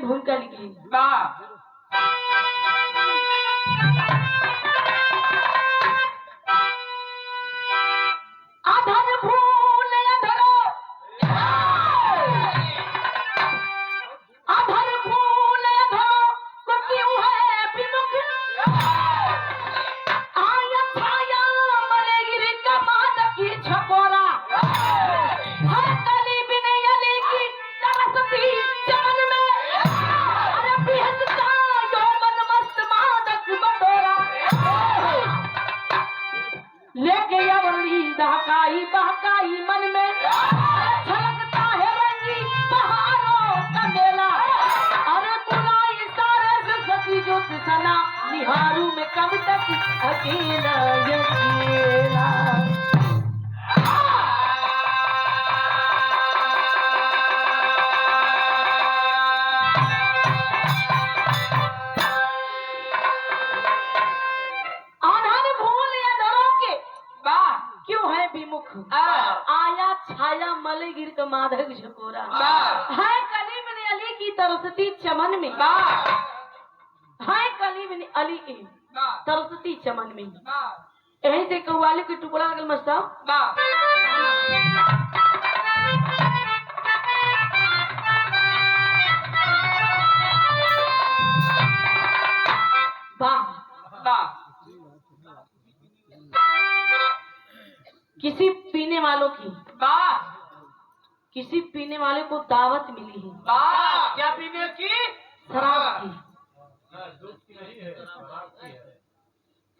भूमिका लिखी। अधर भूल अधरो, अधर भूल अधरो को क्यों है विमुख, आया छाया मलेगिर कमान की छपोरा, हर कली बिन अली की तरसती चमन में, अरे बेहद का यौवन मस्त मादक बटोरा, लेके अवली बहकाई बहकाई मन में, छलकता है रंगी बहारों का मेला, अरे बुलाई सारे से सती जो सना, निहारू में कब तक अकेला अकेला। क्यों है विमुख, आया छाया मले गिर का माधव झकोरा, है कली बिन अली की तरसती चमन में, है कली बिन अली की तरसती चमन में। यहीं से कव्वाली की टुकड़ा अगल मस्ता किसी पीने वालों की किसी पीने वाले को दावत मिली है। क्या पीने की? शराब की।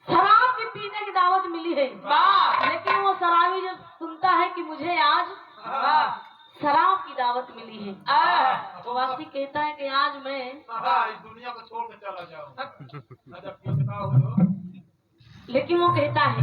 शराब की पीने की दावत मिली है। लेकिन वो शराबी जब सुनता है कि मुझे आज शराब की दावत मिली है, तो वासी कहता है कि आज मैं इस दुनिया को छोड़ के चला जाऊं। लेकिन वो कहता है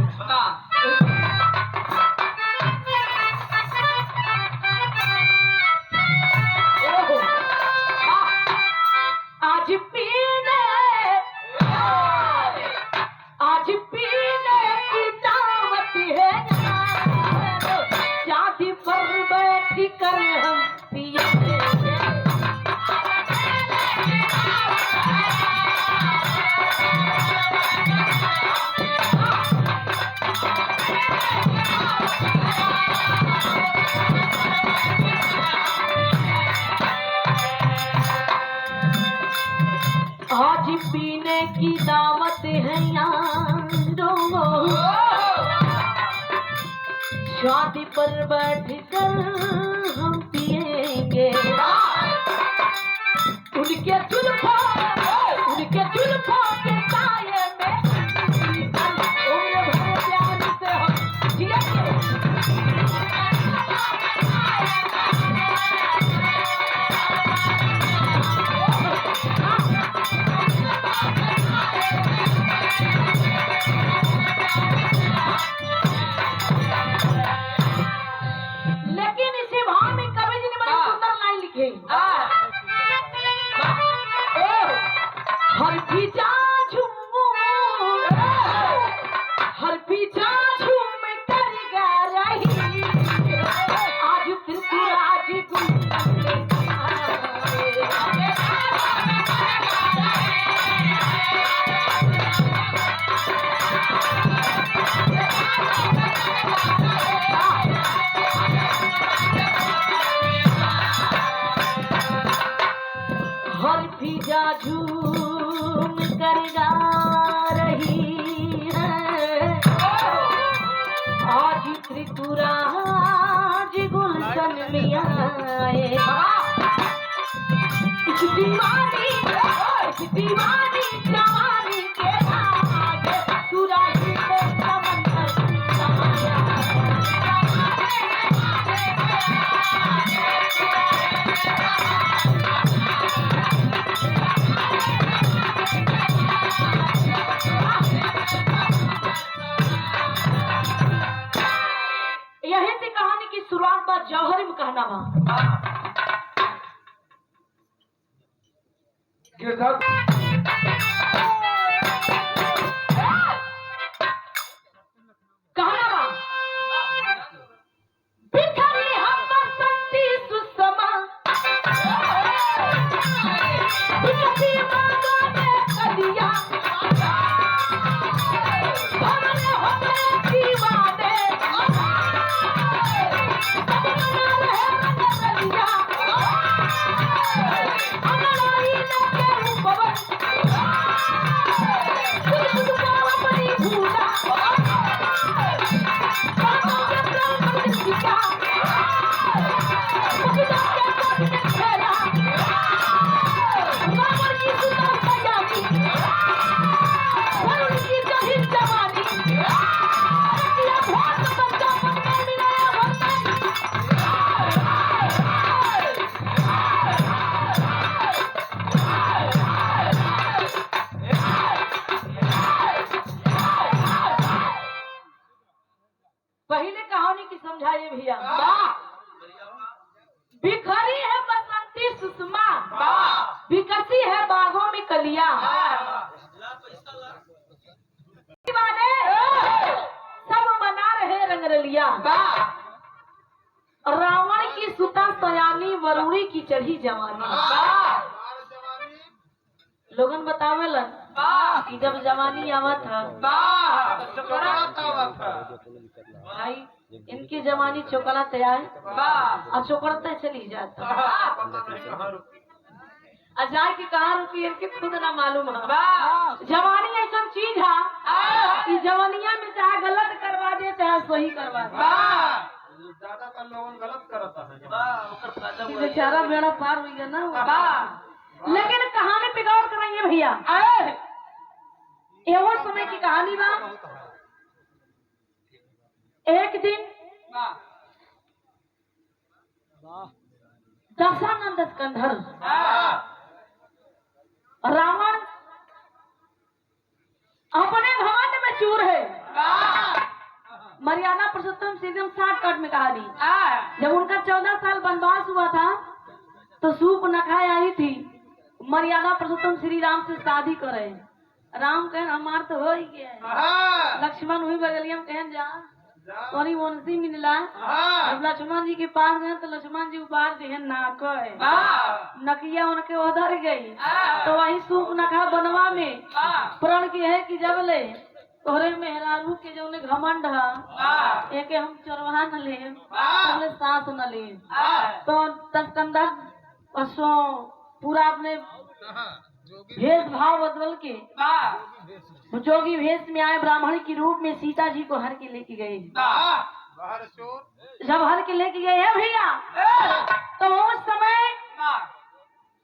आज पीने की दावत है, शादी पर बैठ कर हम पिएंगे। आज पीने की दावत है यारों, शादी पर बैठ कर हम पिएंगे। उनके जुल्फों के साये में उम्र भर प्यार से हम जिएंगे। लेकिन इसी भाव में कवि जी ने बड़ी सुंदर लाइन लिखी। हर पीछा झूम कर गा रही, आज त्रिपुराज हर फिजा झूम कर गा रही है, आज त्रिपुराज गुलशन में आए। इस दीवानी जवानी के आगे सुराही को समंदर समाया। यहीं से कहानी की शुरुआत बात जौहरी में कहना वहां बिखरी हम बसंती सुषमा, की बातों में कलिया भवन हो गए दीवाने सब मना रहे कलिया अंगड़ाई लेके भवन खुद को अपनी भूला बातों के प्रमुख दिखा मुझे के कोई खेला बाबर की सुना सयानी वरुण की जहिर जवानी किया बहुत बच्चा बनने मिला पहले कहानी की समझाइए भैया बिखरी है बसंती सुषमा विकसी है बागों में कलिया सब मना रहे रंगरलिया रावण की सुता सयानी वरुणी की चढ़ी जवानी लोगन बतावेलन कि जब जवानी आवत था भाई इनकी जवानी चौकला तैयार और चौकड़ते चली जाता अजाय की कहा रुकी इनके खुद ना मालूम है जवानी ऐसा चीज है कि जवानिया में चाहे गलत करवा दे चाहे सही करवा दे ज्यादातर लोग गलत करता है बेचारा बेड़ा पार हुई है ना लेकिन कहानी बिगड़ कर रही है भैया एवं समय की कहानी बा एक दिन दशानंद स्कंधर रावण अपने घमंड में चूर है मर्यादा पुरुषोत्तम से एकदम शॉर्टकट में कहानी जब उनका 14 साल वनवास हुआ था तो सूप नखाए आई थी मर्यादा पुरुषोत्तम श्री राम से शादी करे राम कहें हमार तो हो ही गया लक्ष्मण हुई बगलिया में कहें जा तोरी वंशी मिलला जब लक्ष्मण जी के पास गए तो लक्ष्मण जी उबार दिए नाक नकिया उनके उधर गई तो वही सूप नखा बनवा में प्रण की है कि जब ले तोहरे मेहरारू के जो घमंड है एक हम चोरवा न ले सांस न ले तो तस्कंदर पशु पूरा अपने भेष भाव बदल के जोगी भेष में आए ब्राह्मण के रूप में सीता जी को हर के लेके गए जब हर के लेके गए है भैया तो उस समय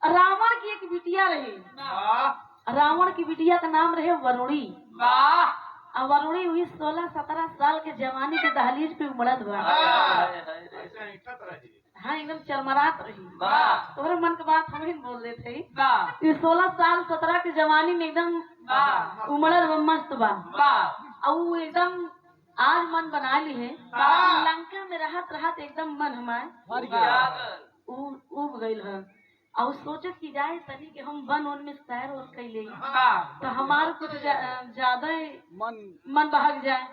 रावण की एक बिटिया रही रावण की बिटिया का नाम रहे वरुणी और वरुणी हुई 16-17 साल के जवानी के दहलीज पे उमड़त हुआ हाँ एकदम चरमरात रही तुम्हारे मन की बात हम ही बोल रहे थे 16 साल 17 की जवानी में एकदम उमड़ल मस्त बा और एकदम आज मन बना ली है लंका में रहत एकदम मन हमारे उब गई है और सोचत की जाए तनी कि हम वन वन में सैर और कैले तो हमारे कुछ ज्यादा मन बहक जाए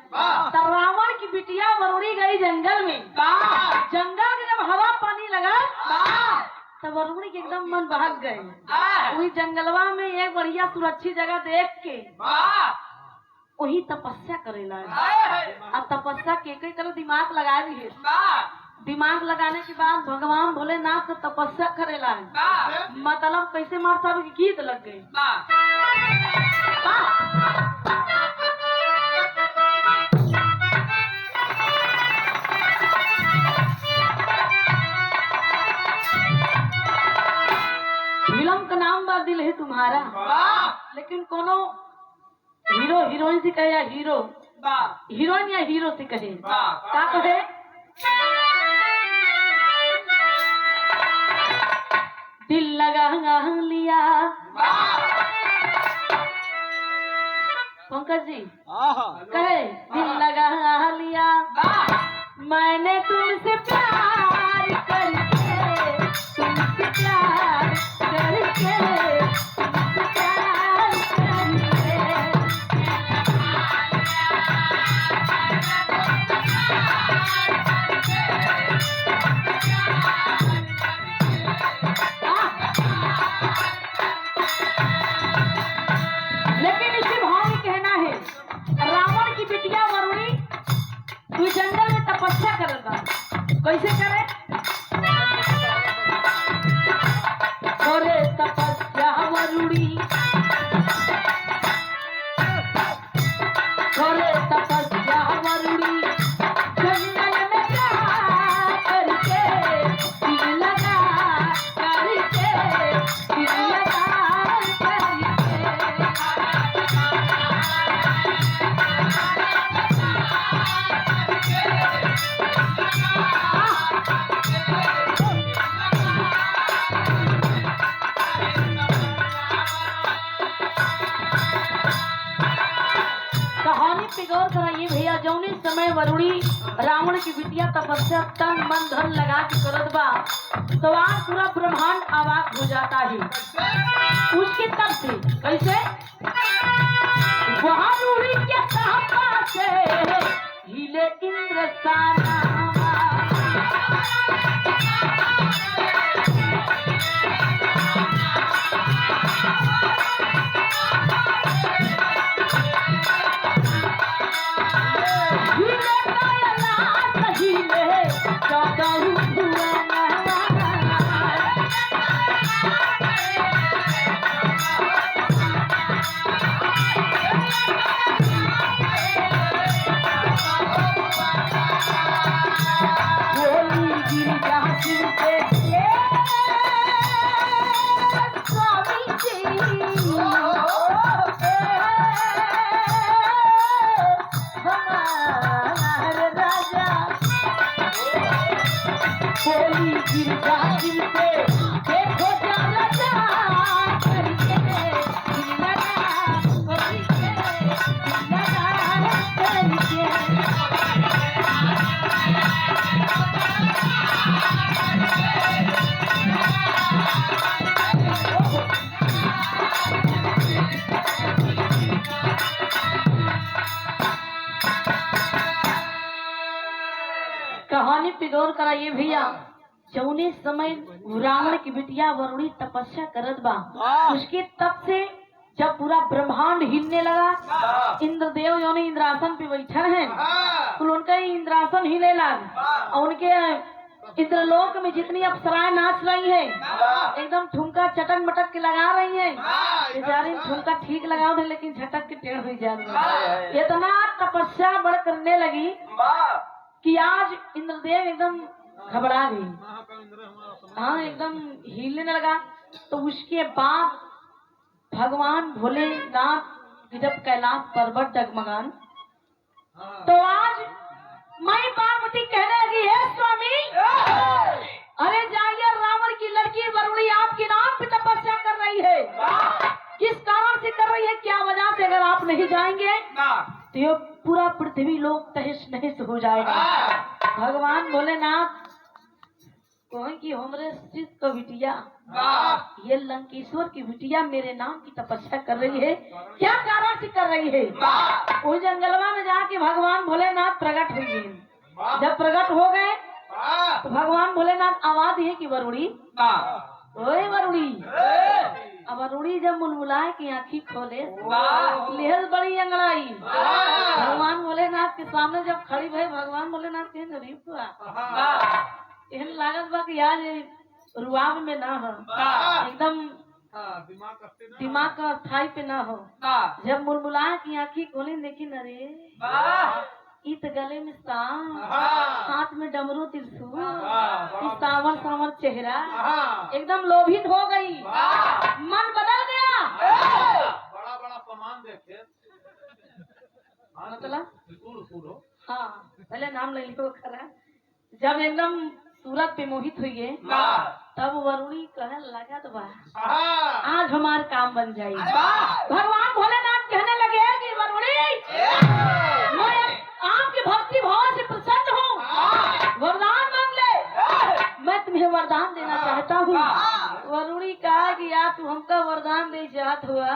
तो रावण की बिटिया वरुणी गई जंगल में जंगल में जब हवा पानी लगा तो वरुणी के एकदम मन बहक गए वही जंगलवा में एक बढ़िया सुरक्षित जगह देख के वही तपस्या करेला अब तपस्या के करो दिमाग लगा दी है दिमाग लगाने के बाद भगवान भोलेनाथ को तपस्या करेला है मतलब कैसे मारता गीत लग गए फिल्म का नाम बा दिल है तुम्हारा लेकिन कोनो हीरो हीरोइन से कहे या हीरो हीरोइन या हीरो से कहे क्या कहे दिल लगा लिया पंकज जी कहे दिल लगा लिया मैंने तुमसे प्यार करके तुमसे प्यार करके तुमसे प्यार करके कैसे करे? करे तपस्या वरुणी, करे तपस्या वरुणी, जंगल में जा करके दिल लगा करके दिल लगा कहानी पे गौर कराइए भैया। जौने समय वरुणी रावण की बिटिया तपस्या तन मन धन लगा के करत बा तो आज पूरा ब्रह्मांड अवाक हो जाता है उसके तब से। कैसे? वहाँ रूढ़ी के सहपा से हिले इंद्रसाना, कहानी पे गौर कराइए भैया। जौने समय रावण की बिटिया वरुणी तपस्या करत बा उसके तब से जब पूरा ब्रह्मांड हिलने लगा, इंद्रदेव जो इंद्रासन पे बैठा है तो उनका इंद्रासन हिले लगा और उनके इंद्रलोक में जितनी अप्सराएं नाच रही हैं एकदम ठुमका चटक मटक के लगा रही हैं। बेचारी ठुमका ठीक लगाओ थे लेकिन झटक के टेढ़ हुई जा रही। इतना तपस्या बढ़ करने लगी कि आज इंद्रदेव एकदम घबरा गई, हाँ एकदम हिलने लगा। तो उसके बाद भगवान भोलेनाथ की जब कैलाश पर्वत डगमगान तो आज माई पार्वती कहने लगी है स्वामी अरे जाइए रावण की लड़की वरुणी आपके नाम पे तपस्या कर रही है, किस कारण से कर रही है, क्या वजह से, अगर आप नहीं जाएंगे तो ये पूरा पृथ्वी लोक तहस नहस हो जाएगा। भगवान भोलेनाथ कहें कि हमरे शिव को बिटिया ये लंकेश्वर की बिटिया मेरे नाम की तपस्या कर रही है, क्या कारण से कर रही है। उस जंगलवा में जाके भगवान भोलेनाथ प्रकट हुए। जब प्रकट हो गए तो भगवान भोलेनाथ आवाज है कि वरुणी ओए वरुणी। अब वरुणी जब मुलमुलाए की आँखी खोले लेहल बड़ी अंगड़ाई। भगवान भोलेनाथ के सामने जब खड़ी भई भगवान भोलेनाथ के एहन लागत बा कि आज रुआब में ना हो, एकदम दिमाग का अस्थाई पे ना हो। जब मुलमुलाए की आँखी खोली देखी न रे इत गले में सांप, हाथ में डमरू त्रिशूल, सावर सावर चेहरा, एकदम लोभित हो गई, मन बदल गया। बड़ा बड़ा सामान देखे मतलब हाँ पहले नाम ले लियो खरा। जब एकदम सूरत पे मोहित हुई है तब वरुणी कहने लगा तो आज हमारा काम बन जाएगा। भगवान भोलेनाथ कहने लगे कि वरुणी मैं आपकी भक्ति भाव से प्रसन्न हूँ, वरदान मांग ले, मैं तुम्हें वरदान देना चाहता हूँ। वरुणी कहा कि यार तू हमका वरदान दे जात हुआ,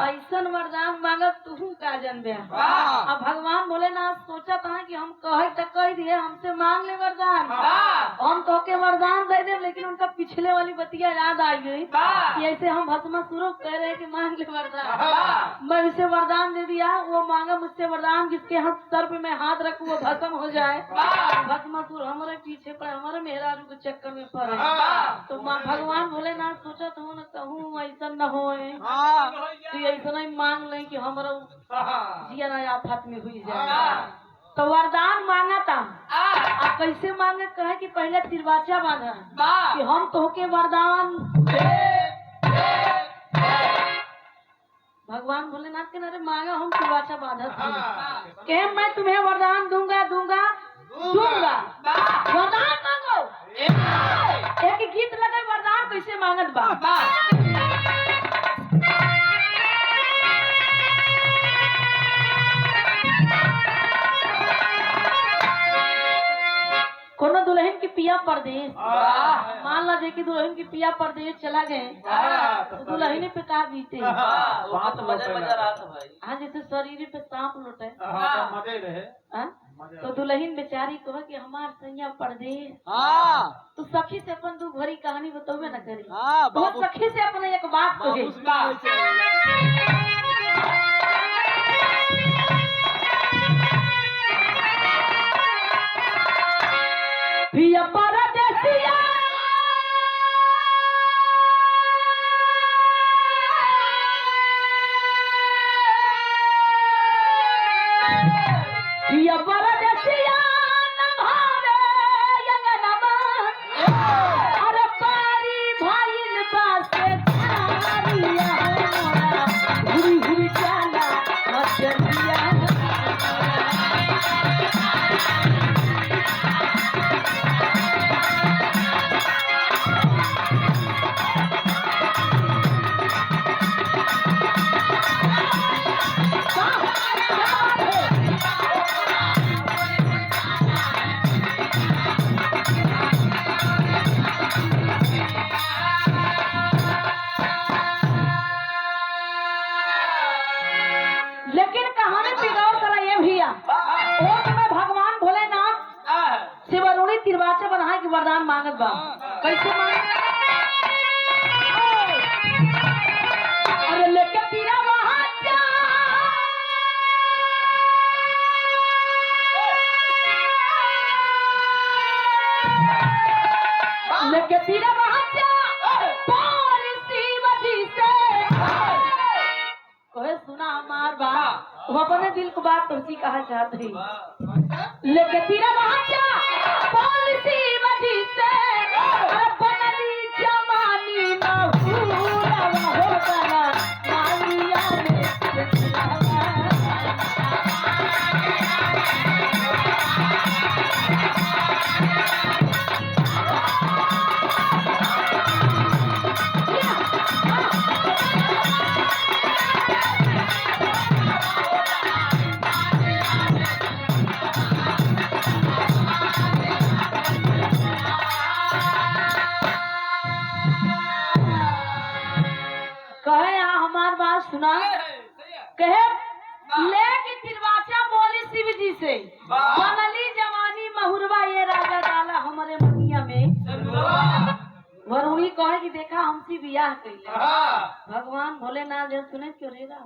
ऐसन वरदान मांगत तू का जनबे। अब भगवान भोलेनाथ सोचा था कि हम कह दिए हमसे मांग ले वरदान, हम तो के वरदान दे दे, लेकिन उनका पिछले वाली बतिया याद आ गई कि ऐसे हम भस्मासुर कह रहे कि मांग ले वरदान। मैं उसे वरदान दे दिया, वो मांगा मुझसे वरदान जिसके हाथ सर पे मैं हाथ रखूं वो भस्म हो जाए। भस्मासुर हमारे पीछे पड़े, हमारे मेहरारू के चक्कर में पड़े। तो भगवान भोलेनाथ सोचा था न कहूँ ऐसा न हो, ऐसा नहीं मांग ले कि हमारा जिया नया आफत में हुई जाए। तो वरदान मांगा था। आप कैसे मांगे? कहे कि पहले तिरवाचा बांधा कि हम तोहके वरदान। भगवान भोलेनाथ के नारे मांगा हम तिरवाचा बांधा के मैं तुम्हें वरदान दूंगा दूंगा दूंगा। वरदान मांगो। एक गीत लगे वरदान कैसे मांगत बा। कोनो दुल्हन की पिया परदेश, मान ला कि दुल्हन की पिया परदेश चला गए तो दुल्हन पे का बीते। हाँ जैसे शरीर पे सांप लौटे तो दुल्हन बेचारी कहे कि हमार सैया परदेश। तो सखी से अपन दू घड़ी कहानी बतावे न करी। तो सखी से अपने एक बात कहे पिया परदेसिया पिया परदेसिया नभावे यंगनमा अरे पारी भाईल बासे झारिया हुरी हुरी जाला मचलिया। लेकिन कहानी बिगौर करा ये भैया और मैं भगवान भोलेनाथ से वरुणी तिरवाचा बनाए कि वरदान मांगत बा। कैसे मांग? अरे लेके तीरा महाचा लेके तीरा महाचा कहे सुना हमार बात, वो अपने दिल को बात तुझी कहा चाहते ही लेके तीरा महाचा पॉलिसी बजी से बनली जमानी महूरा हो गया मानिया में। कहे यहाँ हमार बात सुना। कहे लेके तिरवाचा बोली शिव जी से बनली जवानी महुरवा ये राजा डाला हमारे मनिया में। वरुणी कहे कि देखा हमसे बियाह कैले। भगवान भोलेनाथ जब सुने क्यों रेगा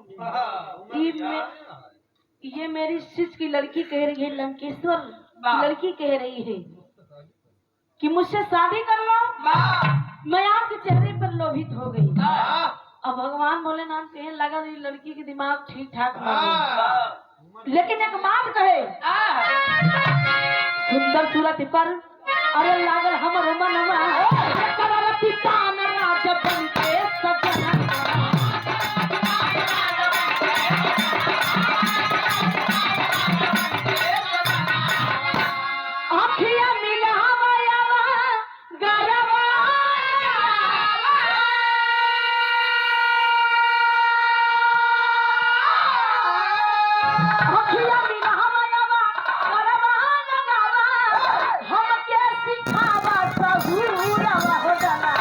ये मेरी शिष्य की लड़की कह रही है, लंकेश्वर की लड़की कह रही है कि मुझसे शादी कर लो। मैं आपके चेहरे पर लोभित हो गई। अब भगवान भोलेनाथ कहे लगा ये लड़की के दिमाग ठीक ठाक नहीं, लेकिन एक बात कहे सुंदर सूरत पर अरे लागल हमर मनवा करवती तान राज बन के सजना। आँखियाँ मिलावा गरवा हम क्या सिखावा सहूरवा हो डाला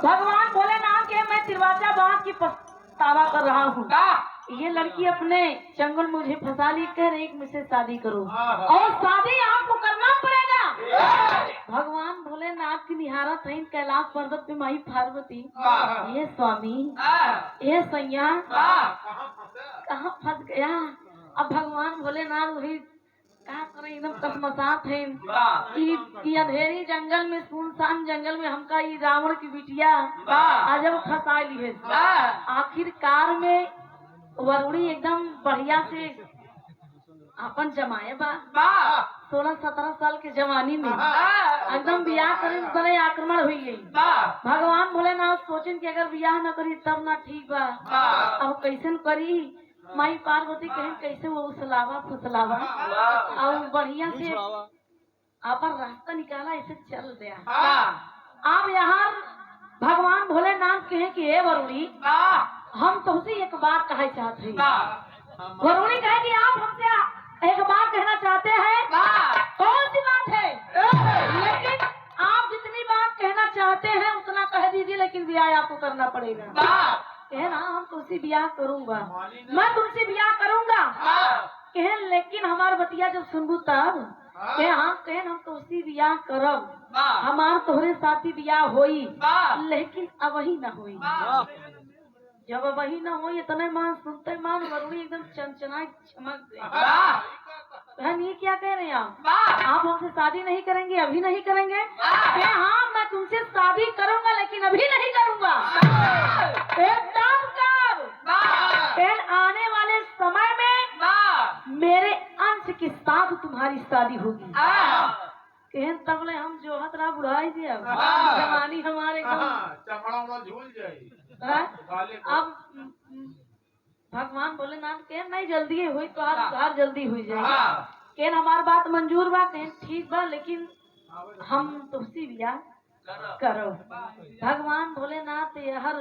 भगवान भोलेनाथ के मैं तिरवाचा बात की पछतावा कर रहा हूँ। ये लड़की अपने चंगुल मुझे फंसा ली, कह रही मुझसे शादी करो और शादी आपको करना पड़ेगा। भगवान भोलेनाथ की निहारत है कैलाश पर्वत पे माई पार्वती, ये स्वामी ये सैया कहाँ फंस गया। अब भगवान भोलेनाथ वही क्या करे, एकदम कसमसात है कि अंधेरी जंगल में, सुनसान जंगल में हमका ये रावण की बिटिया आज अब फंसा ली है। आखिरकार में वरुणी एकदम बढ़िया से अपन जमाए बा 16-17 साल के जवानी में एकदम बियाह करे बड़े आक्रमण हुई गई। भगवान भोलेनाथ सोचन कि अगर बियाह न करी तब ना ठीक बा, अब कैसे करी। माई पार्वती कहें कैसे वो उसलावा फुसलावा और बढ़िया से अपन रास्ता निकाला, ऐसे चल गया। अब यहाँ भगवान भोलेनाथ कहे कि हे वरुणी, हम तुमसे एक बात कहना चाहते हैं। वरुणी कहे कि आप हमसे एक बात कहना चाहते हैं, कौन सी बात है? लेकिन आप जितनी बात कहना चाहते हैं उतना कह दीजिए, लेकिन ब्याह आपको करना पड़ेगा। कहे ना हम तुमसे ब्याह करूंगा, मैं तुमसे ब्याह करूंगा। कहे लेकिन हमार बतिया जब सुनबू तब कहे हाँ, कहे हम तुमसे ब्याह करब, हमार तोहरे साथी ब्याह होई, लेकिन अब वही न होई। जब वही न हो इतने मान सुनते मान वरुणी एकदम चंचना चमक गई। बहन ये क्या कह रहे हैं आप हमसे शादी नहीं करेंगे, अभी नहीं करेंगे? हाँ मैं तुमसे शादी करूंगा लेकिन अभी नहीं करूंगा। आने वाले समय में मेरे अंश के साथ तुम्हारी शादी होगी। तबले हम जो हतरा बुढ़ाई दिया जवानी हमारे चमड़ा झूल जाए। अब भगवान भोलेनाथ के नहीं जल्दी हुई तो आज जल्दी हुई जाएगी। केन हमार बात मंजूर बा, केन ठीक बा, लेकिन हम तुमसे ब्याह करो। भगवान भोलेनाथ हर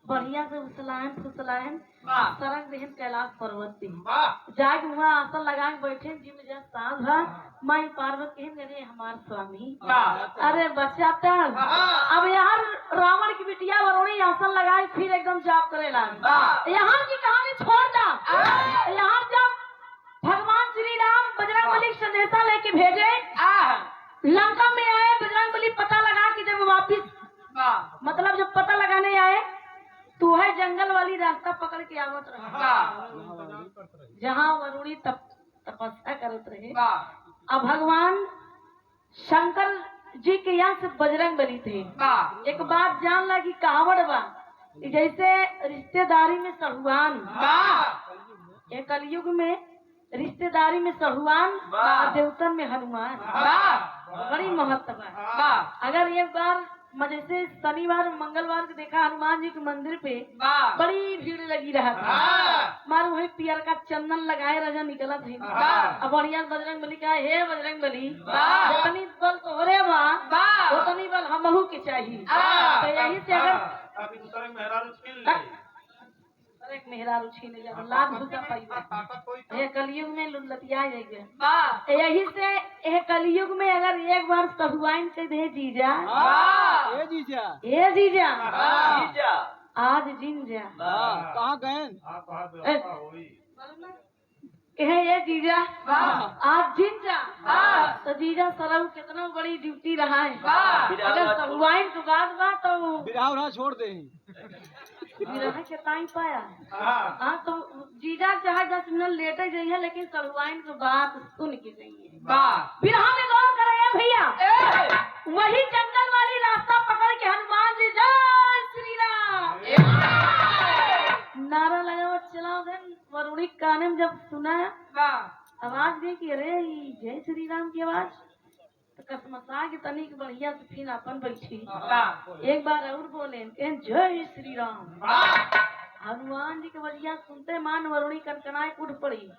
बढ़िया से उसलायन फुसलायन सरक देहन कैलाश पर्वत पे जाके वहाँ आसन लगा के बैठे जिम जा साध माई पार्वती मेरे हमार स्वामी। अरे बच्चा तब अब यार रावण की बिटिया वरुणी आसन लगाई फिर एकदम जाप करे लगा। यहाँ की कहानी छोड़ दा। यहाँ जब भगवान श्री राम बजरंगबली संदेशा लेके भेजे, लंका में आए बजरंगबली पता लगा कि जब वापिस मतलब जब पता लगाने आए तो है जंगल वाली रास्ता पकड़ के आवत रहे जहाँ वरुणी तपस्या करत रहे। अब भगवान शंकर जी के यहाँ से बजरंगबली थे। एक बात जान ला कि कहावत बा जैसे रिश्तेदारी में सहुआन, ये कलयुग में रिश्तेदारी में सहुआन, देवतन में हनुमान, बड़ी महत्व है। अगर एक बार जैसे शनिवार मंगलवार को देखा हनुमान जी के मंदिर पे बड़ी भीड़ लगी रहा था, मार वही पियर का चंदन लगाए रजा निकला था। अब बढ़िया बजरंगबली का हे बजरंगबली जितनी बल तोहरे बा उतनी बल हमहू के चाहिए। तो यही से अगर एक मेहरारू छीन जा लाभ भूसा पाई कलयुग में लुलतिया जाएगा। यही से ये कलयुग में अगर एक बार सहुआइन से दे जीजा ये जीजा आज जिन जा कहाँ गए ये जीजा आज जिन जा तो जीजा सरऊ कितना बड़ी ड्यूटी रहा है। अगर सहुआइन के बाद बा तो बिरहा छोड़ दे के टाइम पाया। हाँ तो जीजा चाहे 10 मिनट लेटे जाइए लेकिन सहुआइन की बात सुन के जाइए। बिरहा में गौर करे भैया, वही जंगल वाली रास्ता पकड़ के हनुमान जी जय श्री राम नारा लगा चलाओ। वरुणी काने में जब सुना आवाज दी कि अरे जय श्री राम की आवाज तो कसमसा के तनिक बढ़िया से फिर अपन बैठी एक बार और बोले जय श्री राम। हनुमान जी के बढ़िया सुनते मान वरुणी कनकनाए उठ पड़ी।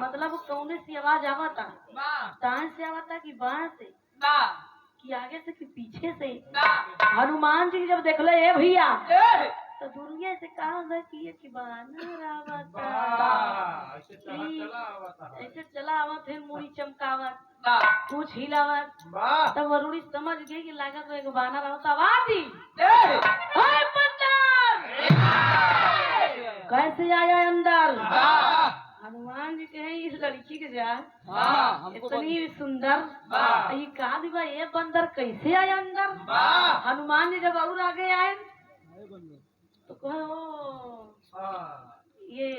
मतलब कौने से आवाज आवता, दाएं से आवता कि बाएं से कि आगे से कि पीछे से। हनुमान जी जब देखले ए भैया तो दुनिया से कहा कि बानर आवता चला आवता है। ऐसे चला आवत है मुड़ी चमकावत बा कुछ हिलावत वाह तब वरुणी समझ गई कि लागत में एक बानर होता वादी ए हाय बंदर कैसे आया अंदर हनुमान जी कहे इस लड़की के जा हाँ, हमको इतनी सुंदर वाह। ये कहा दी भाई ये बंदर कैसे आया अंदर वाह। हनुमान जी जब और आगे आए बंद तो कहे ओ हाँ ये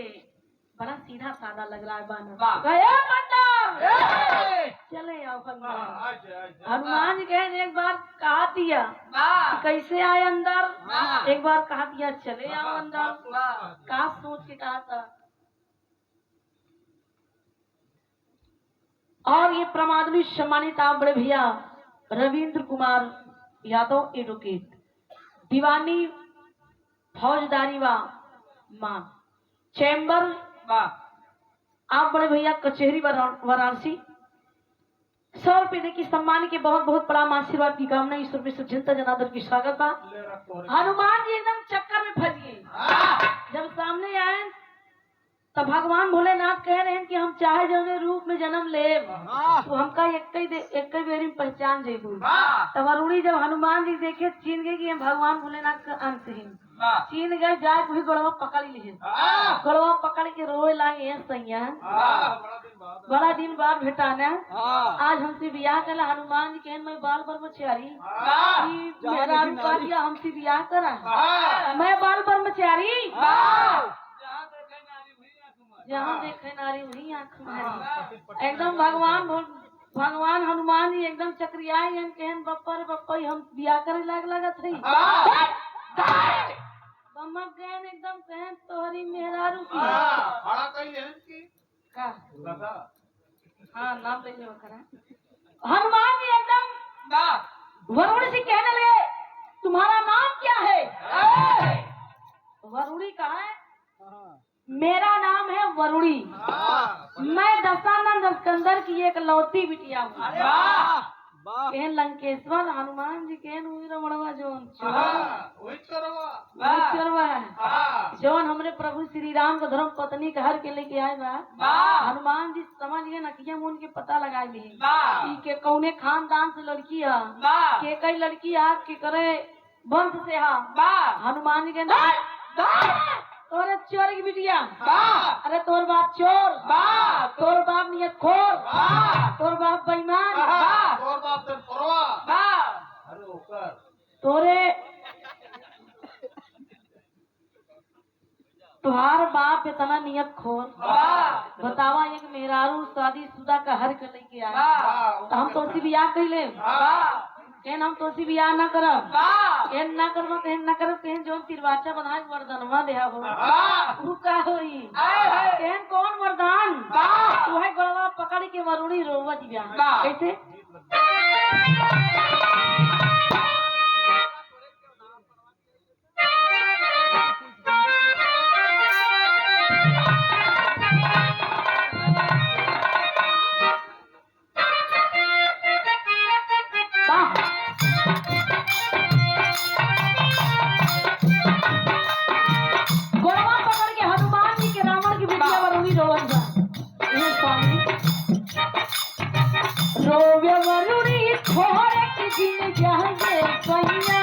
बड़ा सीधा साधा लग रहा है बानर वाह। कहे, "ए बंदर ए चले आओ हाँ, अंदर आजा हनुमान जी कहे एक बार कहा दिया बा कैसे आए अंदर हाँ। एक बार कहा दिया चले आओ अंदर वाह। कहा सोच के कहा था और ये प्रमादनी सम्मानित आप बड़े भैया रविंद्र कुमार यादव एडवोकेट दीवानी फौजदारी व मां चैम्बर बा आप बड़े भैया कचहरी वाराणसी 100 रुपए की सम्मान के बहुत बहुत प्रणाम आशीर्वाद की कामना ईश्वर में सज्जनता जनार्दन की स्वागत बा ले रख तोरे। हनुमान जी एकदम चक्कर में फंस गए जब सामने आए तब भगवान भोलेनाथ कह रहे हैं कि हम चाहे जौने रूप में जन्म ले तो हमका एक बेरी में पहचान जेबू तब अरुणी जब हनुमान जी देखे चीन गए कि हम भगवान भोलेनाथ का अंश हैं बा चीन गए जाए वही गड़वा पकड़ लिए गड़वा पकड़ के रोए लागे हैं सैया बड़ा दिन बाद बड़ा दिन बाद भेटाना हाँ आज हमसे बियाह करा हनुमान जी कहे मैं बाल ब्रह्मचारी हाँ मेरा रुका दिया हमसे बियाह करा हाँ मैं बाल ब्रह्मचारी जहाँ देखे नारी जहाँ देखे नारी वही वही आँख मारी एकदम भगवान हनुमान जी एकदम चक्रियाए हैं कहन बप्पा रे बप्पा हम बियाह करे लाग लगत है बम्मा कहन एकदम कहन तोहरी मेहरारू की बड़ा कही है कि का दादा हाँ नाम ले ले करा हनुमान जी एकदम बा वरुण से कहने लगे तुम्हारा नाम क्या है वरुणी कहा है हाँ मेरा नाम है वरुणी मैं दशानंद स्कंदर की एक लौती बिटिया हूँ वाह कहन लंकेश्वर हनुमान जी कहन हुई रमणवा जोन वही चरवा चोरवा है जौन हमरे प्रभु श्री राम को धर्म पत्नी के हर के लेके आए बा हनुमान जी समझ गए नकिया मुन के पता लगा ली के कौने खानदान से लड़की है के कई लड़की है के करे वंश से है हनुमान जी के तोरे चोर की बिटिया अरे तोर बाप चोर तोर बाप नियत खोर तोर बाप बेईमान और बाप से परवा अरे ओकर तोरे तुहार बाप इतना नियत खोर बतावा एक मेहरारू शादीशुदा का हर के लेके आया तो हम तो बियाह कैले कहन हम तो बियाह न करब कहन ना करब कहन ना करब कहन जो तिरवाचा बना के वरदानवा देहा हो उ का होई कहन कौन वरदान तू है गड़वा पकड़ के वरुणी रोवत बियाह कैसे गोरवा पकड़ के हनुमान जी के रावण की बिटिया वरुणी रोवन जा ये स्वामी रोवे वरुणी खोर के दिन जाए सैया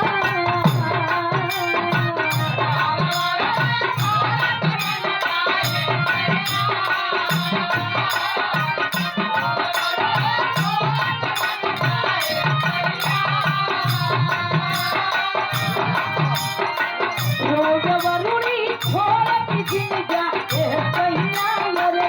रोवे वरुणी खोर के दिन जाए सैया रे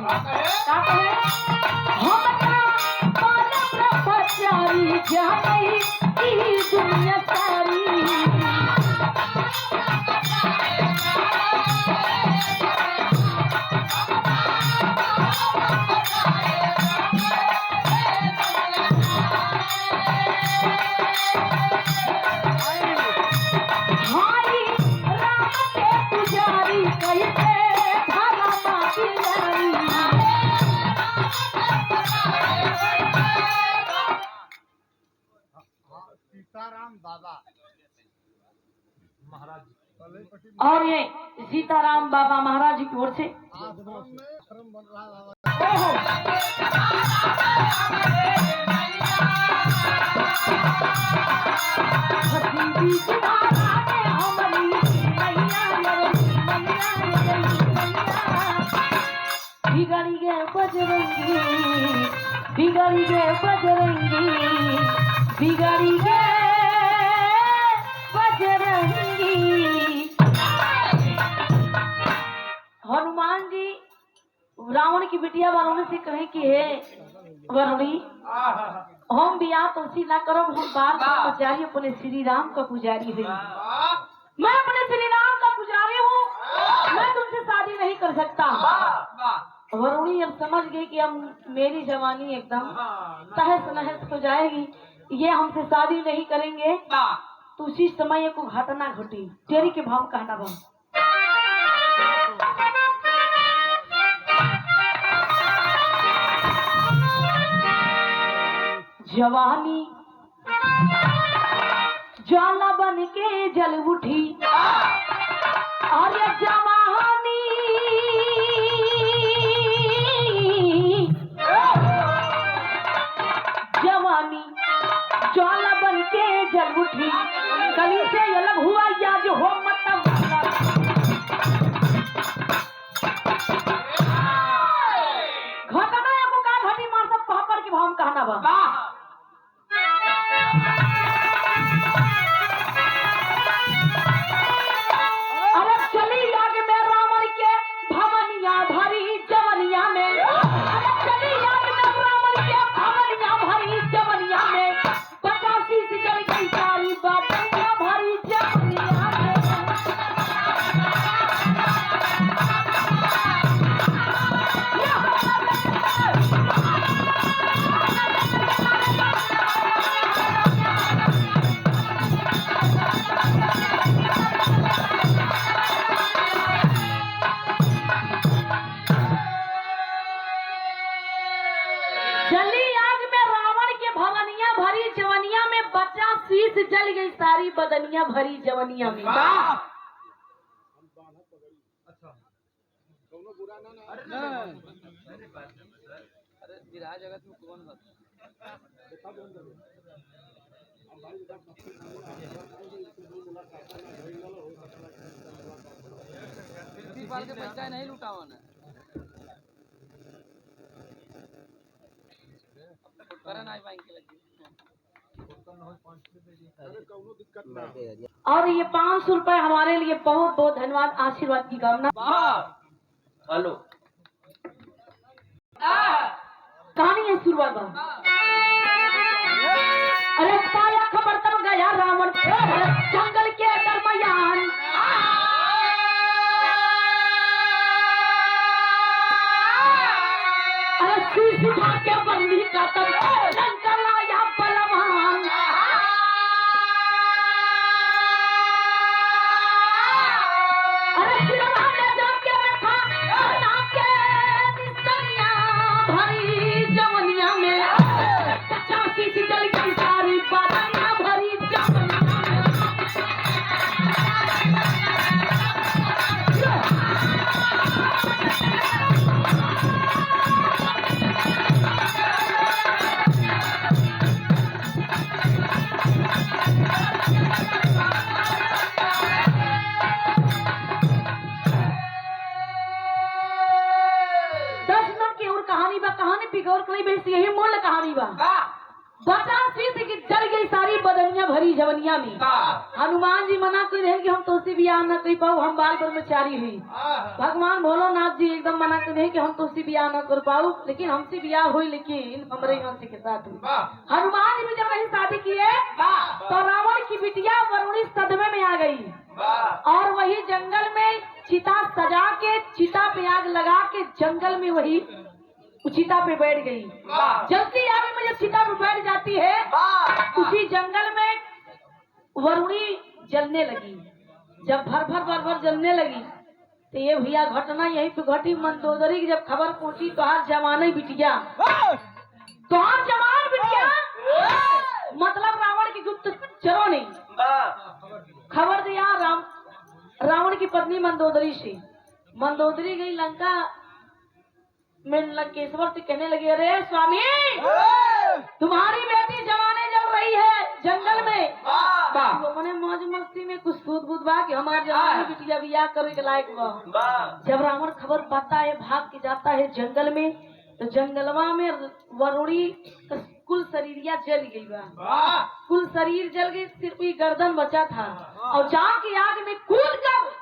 का कहे हमरा बाल ब्रह्मचारी जाई ई दुनिया सारी हाई राम के पुजारी कैसे भला माटी लारी सीताराम बाबा महाराज जी और ये सीताराम बाबा महाराज जी की ओर से आश्रम में आश्रम बन रहा है हसीबी सितारा ने हमरी मैया मैया बिगड़ी गए बजरंगी बिगड़ी गए बजरंगी बिगड़ी गए बजरंगी हनुमान जी रावण की बिटिया वालों से कहे कि हे वरुणी हम बियाह तुलसी ना करो हम बाल का पुजारी अपने श्री राम का पुजारी हुई मैं अपने श्री राम का पुजारी हूँ मैं तुमसे शादी नहीं कर सकता वरुणी अब समझ गई कि अब मेरी जवानी एकदम तहस नहस हो जाएगी ये हमसे शादी नहीं करेंगे तो उसी समय को घटना घटी तेरी के भाव कहना भाव जवानी ज्वाला बन के जल उठी अरे जवानी जवानी ज्वाला बन के जल उठी कली से अलग हुआ या जो हो मतलब घटना को का घटी मार सब पापड़ के भाव कहना बा अरे चली आग में रावण के भवनिया भरी जवनिया में अरे चली आग में रावण के भवनिया भरी जवनिया में 85 से चल गई सारी बातियां भरी जवनिया में चली आग में रावण के भवनिया भरी जवनिया में बचा शीश जल गई सारी बदनिया भरी जवनिया में जगत में कौन पैसा नहीं लुटावा ना नहीं पाएंगे और ये 500 रुपए हमारे लिए बहुत बहुत धन्यवाद आशीर्वाद की कामना हेलो कहानी है शुरुआत में अरे पाया खबर तब गया रावण जंगल के दरमियान अरे शीश उठा के बंदी का तब जंगल आया बलवान अरे सिरहा में जाके रखा बना के निस्तनिया भरी जवनिया में 85 से जल गई सारी बातियां भरी जवनिया कहानी पिगौर कहीं बेसी यही मूल कहानी बा बचा शीश की जल गई सारी बदनिया भरी जवनिया में। हनुमान जी मना कर रहे कि हम तुझसे ब्याह न कर पाओ, हम बाल ब्रह्मचारी हुई। भगवान भोलेनाथ जी एकदम मना कर रहे कि हम तुझसे ब्याह न कर पाओ, लेकिन हमसे ब्याह हुई, लेकिन हमारे यहाँ से के साथ हुई। हनुमान जी जब नहीं शादी किए तो रावण की बिटिया वरुणी सदमे में आ गई और वही जंगल में चिता सजा के, चिता पे आग लगा के जंगल में वही चिता पे बैठ गई। जल्दी आगे में जब चिता पे बैठ जाती है उसी जंगल में वरुणी जलने लगी। जब भर जलने लगी तो ये भैया घटना यहीं पे घटी। मंदोदरी की जब खबर पहुंची तो हाथ जमाने बिटिया, तो हाथ जवान बिटिया मतलब रावण की गुप्त चरो ने खबर दिया रावण की पत्नी मंदोदरी से। मंदोदरी गई लंका में, लंकेश्वर से कहने लगी, अरे स्वामी तुम्हारी बेटी जवाने जल रही है जंगल में। तो मैंने मौज मस्ती में कुछ सूद बुद बा कि हमारे जवानी बिटिया बियाह करे के लायक बा। जब रावण खबर पाता है भाग के जाता है जंगल में, तो जंगलवा में वरुणी कुल शरीरिया जल गई बा। कुल शरीर जल गई, सिर्फ ही गर्दन बचा था और जाके आग में कूद कर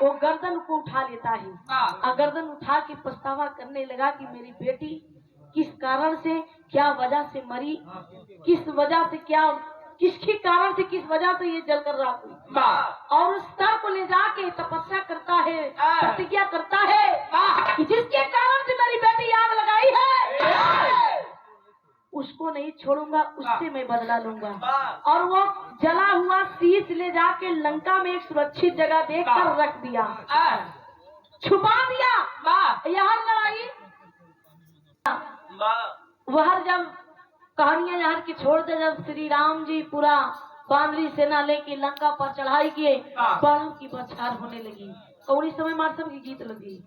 वो गर्दन को उठा लेता है और गर्दन उठा के पछतावा करने लगा कि मेरी बेटी किस कारण से, क्या वजह से मरी, किस वजह से, क्या किसके कारण से, किस वजह से ये जलकर राख हुई। और उस स्तर को ले जाके तपस्या करता है, प्रतिज्ञा करता है कि जिसके कारण से मेरी बेटी आग लगाई है उसको नहीं छोड़ूंगा, उससे मैं बदला लूंगा। और वो जला हुआ शीश ले जाके लंका में एक सुरक्षित जगह देखकर रख दिया, छुपा दिया। यहाँ लड़ाई वह जब कहानियां यहाँ की छोड़ दे, जब श्री राम जी पूरा बानरी सेना लेके लंका पर चढ़ाई किए, बाणों की बौछार होने लगी और इस समय मार्शल की गीत लगी।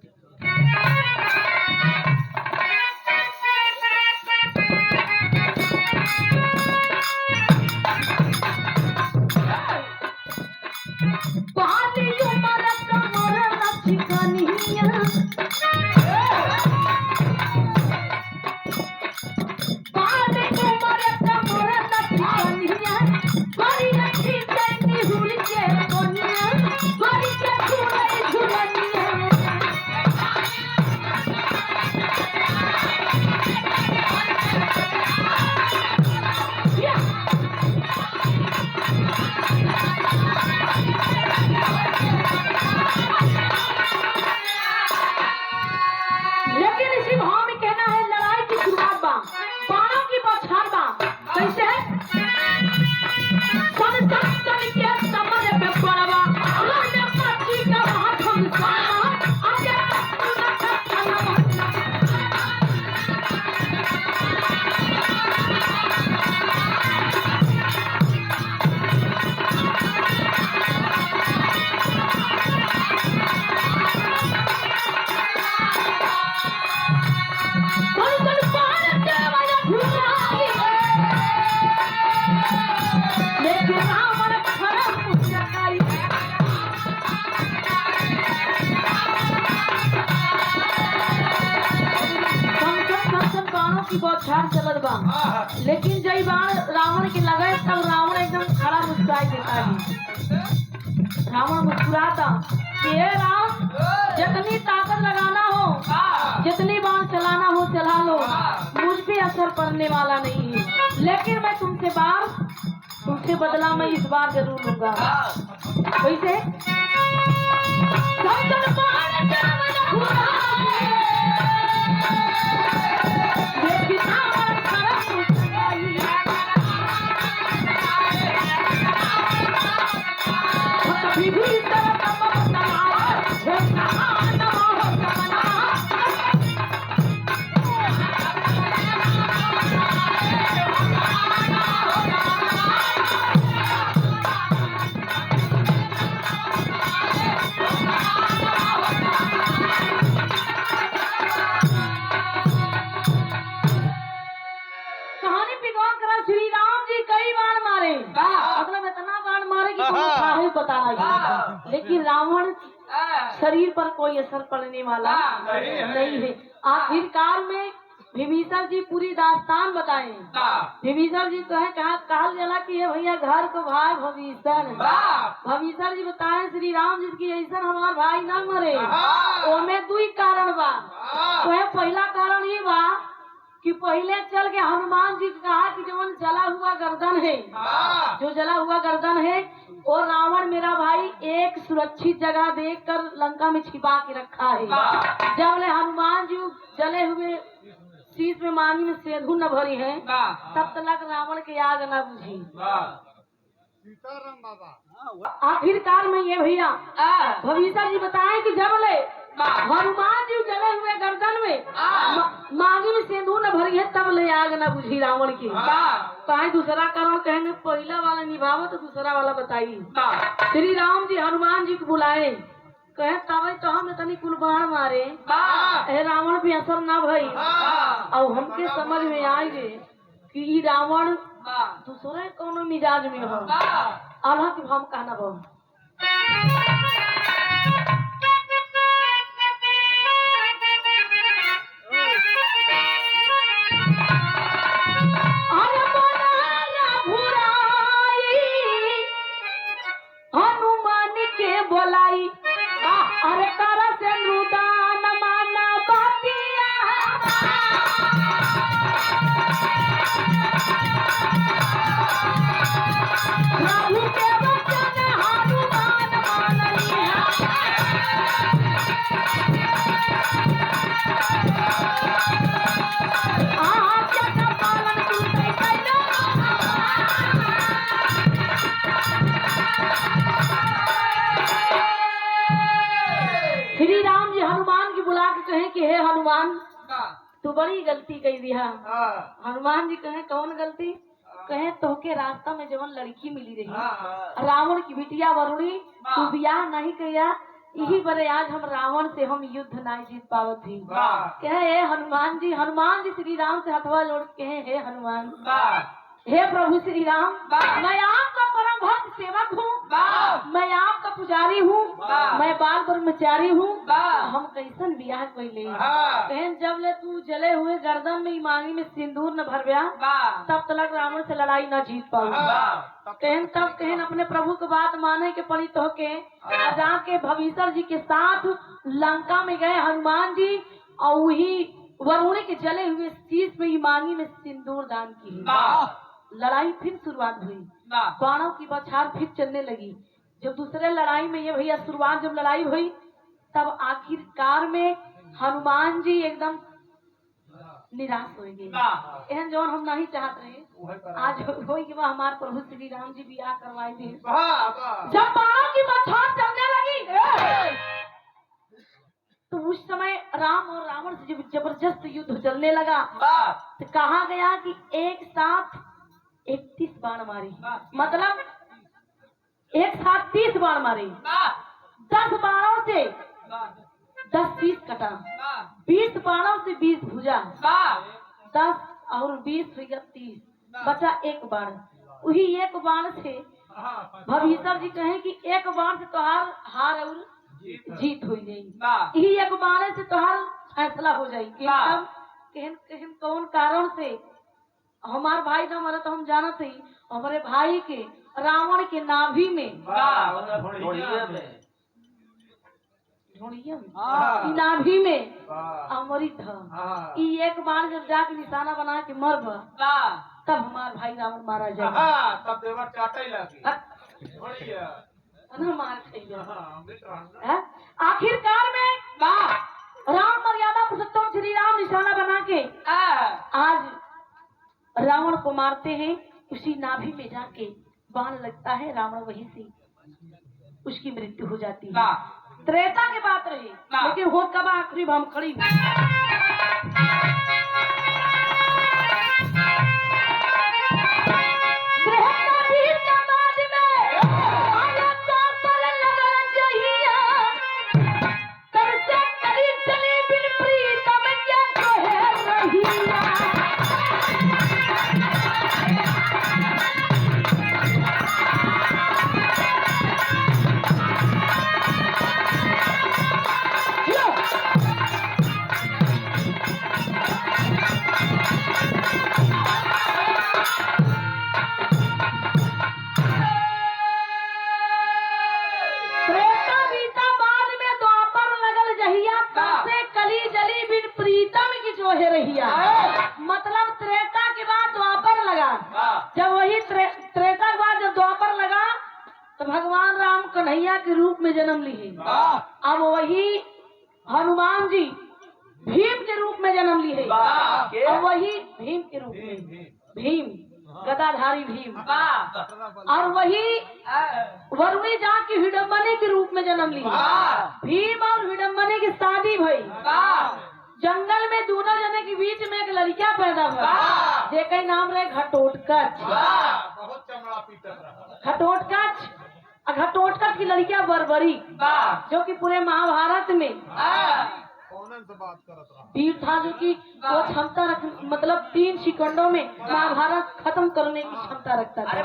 चलत बा, लेकिन जय बाण रावण के लगे तब रावण एकदम खड़ा मुस्कुराई देता है। रावण मुस्कुराता कि हे राम, जितनी ताकत लगाना हो, जितनी बाण चलाना हो चला लो, मुझ पे असर पड़ने वाला नहीं है। लेकिन मैं तुमसे बदला मैं इस बार जरूर लूंगा। वैसे बताना, लेकिन रावण शरीर पर कोई असर पड़ने वाला नहीं है। आखिरकार में विभीषण जी पूरी दास्तान बताए। विभीषण जी कहा जला कि ये भैया घर को भाई भविष्ण। भविष्ण जी बताए श्री राम जी की ऐसा हमार भाई न मरे, ओमे दुई कारण बा। तो पहला कारण ये बा कि पहले चल के हनुमान जी कहा कि जो जला हुआ गर्दन है, जो जला हुआ गर्दन है और रावण मेरा भाई एक सुरक्षित जगह देखकर लंका में छिपा के रखा है। जब ले हनुमान जी जले हुए शीश में मांगी में सेधु न भरी है, तब तक रावण के आग न बुझी। सीताराम बाबा आखिरकार में ये भैया भविष्य जी बताए कि जब ले हनुमान जी जले हुए गर्दन में मांगी में सिंदूर न भरी है, तब ले आग न बुझी रावण की। कहे दूसरा कारण कहेंगे पहला वाला निभावो तो दूसरा वाला बताइए। श्री राम जी हनुमान जी को बुलाए, कहे तब तो हम इतनी कुलबान मारे रावण भी असर न भई। और हमके समझ में आएंगे कि ये रावण दूसरे कोनो मिजाज में हो, अल्लाह की हम कहना बहु। हनुमान के बोलाई अरे कर से रुदान माना बातिया प्रभु के वचन हनुमान मान लिया। आज्ञा का पालन तू कैला। श्री राम जी हनुमान की बुला के कहे कि हे हनुमान तू बड़ी गलती कही दिया। हनुमान जी कहे कौन गलती? कहे तोहके रास्ता में जवन लड़की मिली रही रावण की बिटिया वरुणी, तू बियाह नहीं किया, यही बड़े आज हम रावण से हम युद्ध नहीं जीत पावत थी। कहे हे हनुमान जी श्री राम से हथवा जोड़ के कहे हे हनुमान, हे प्रभु श्री राम, मैं आपका परम भक्त सेवक हूँ, मैं आपका पुजारी हूँ, मैं बाल ब्रह्मचारी हूँ, हम कैसन बियाह कैले। कहन जब ले तू जले हुए गर्दन में मांगी में सिंदूर न भरव्या, तब तक रावण से लड़ाई न जीत पाऊ। कहन तब कहन अपने प्रभु की बात माने के पड़ी तो के जाके भविष्य जी के साथ लंका में गए हनुमान जी, और वही वरुणी के जले हुए शीश में मांगी में सिंदूर दान की। लड़ाई फिर शुरुआत हुई, बाणों की बौछार फिर चलने लगी। जब दूसरे लड़ाई में ये भैया शुरुआत जब लड़ाई हुई, तब आखिरकार में हनुमान जी एकदम निराश हो गए। एहन जो हम नहीं चाहते रहे आज हो कि हमारे प्रभु श्री राम जी बियाह करवाए थे। जब बाणों की बौछार चलने लगी तो उस समय राम और रावण से जब जबरदस्त युद्ध चलने लगा, तो कहा गया कि एक साथ 31 बाण मारे, मतलब एक साथ 30 बाण मारे। 10 बाणों से 10 शीश कटा, 20 बाणों से 20 भुजा, 10 और 20 हुई 30, बचा एक बाण। वही एक बाण से भविष्य जी कहे कि एक बाण से तोहार हार और जीत हो जाएगी, यही एक बाण से तोहार फैसला हो जाएगी। कहन कौन कारण से हमारे भाई का मरा तो हम जाना थे, हमारे भाई के रावण के नाभि में नाभि में अमृत है। एक बार जब जाके निशाना बना के मर तब हमारे भाई रावण मारा जाएगा, तब देवर चाटे लगी मार खाइए। आखिरकार में राम मर्यादा पुरुषोत्तम श्री राम निशाना बना के आज रावण को मारते हैं। उसी नाभि में जाके बाण लगता है, रावण वहीं से उसकी मृत्यु हो जाती है। त्रेता की बात रही, लेकिन हो कब आखिरी हम खड़ी जन्म लिए। अब वही हनुमान जी भीम के रूप में जन्म लिए। अब वही भीम के रूप में, भीम गदाधारी भीम। और वही वरुणी जाके हिडम्बनी के रूप में जन्म लिए। भीम और हिडम्बनी की शादी भई। जंगल में दोनों जने के बीच में एक लड़का पैदा हुआ, जेकर नाम रहे घटोटकच। बहुत चमड़ा पीटत रहा। घटोटकच और घटोटकच की लड़कियां बरबरी, जो कि पूरे महाभारत में कौनन से बात करत रहा। वीर था, जो कि वो क्षमता रख, मतलब 3 सेकंडों में महाभारत खत्म करने की क्षमता रखता था।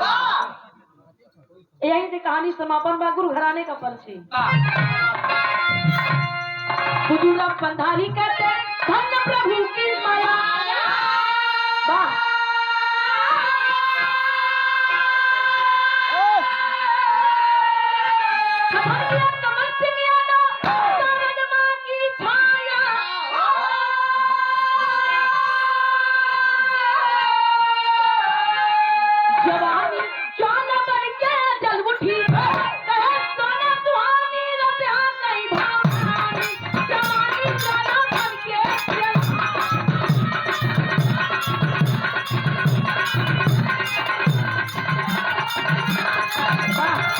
यहीं से कहानी समापन बा। गुरु घराने का परिचय। हुजूर पंधारी कहते धन्य प्रभु की माया। वाह। कमल सिंह यादव शरण मां की छाया। जवानी ज्वाला बन के जल उठी, कहे सोना सुहानी रत्या कई भावनानी। जवानी ज्वाला बन के जल। वाह।